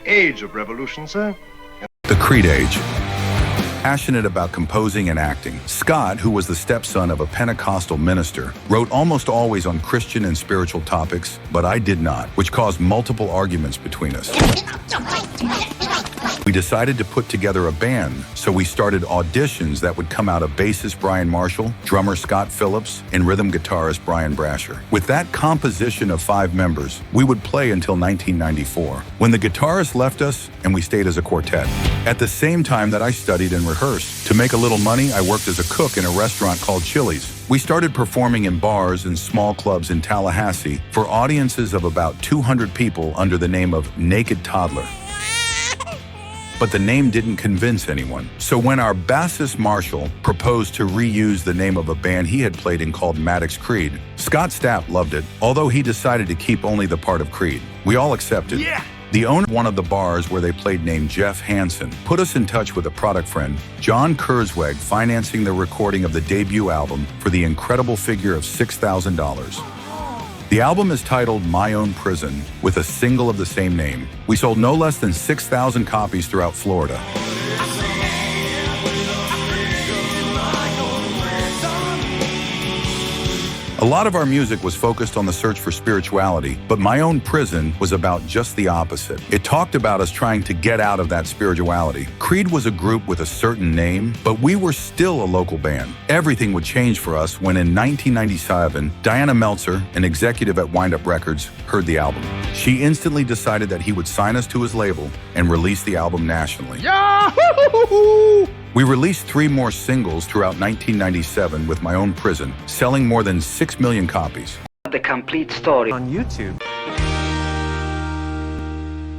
age of revolution, sir. The Creed age. Passionate about composing and acting, Scott, who was the stepson of a Pentecostal minister, wrote almost always on Christian and spiritual topics, but I did not, which caused multiple arguments between us. We decided to put together a band, so we started auditions that would come out of bassist Brian Marshall, drummer Scott Phillips, and rhythm guitarist Brian Brasher. With that composition of 5 members, we would play until 1994, when the guitarist left us and we stayed as a quartet. At the same time that I studied and rehearsed. To make a little money, I worked as a cook in a restaurant called Chili's. We started performing in bars and small clubs in Tallahassee for audiences of about 200 people under the name of Naked Toddler. But the name didn't convince anyone. So when our bassist Marshall proposed to reuse the name of a band he had played in called Maddox Creed, Scott Stapp loved it, although he decided to keep only the part of Creed. We all accepted. Yeah. The owner of one of the bars where they played, named Jeff Hansen, put us in touch with a product friend, John Kurzweg, financing the recording of the debut album for the incredible figure of $6,000. The album is titled My Own Prison, with a single of the same name. We sold no less than 6,000 copies throughout Florida. A lot of our music was focused on the search for spirituality, but My Own Prison was about just the opposite. It talked about us trying to get out of that spirituality. Creed was a group with a certain name, but we were still a local band. Everything would change for us when in 1997, Diana Meltzer, an executive at Wind-Up Records, heard the album. She instantly decided that he would sign us to his label and release the album nationally. Yahoo! We released 3 more singles throughout 1997 with My Own Prison, selling more than 6 million copies. The complete story on YouTube.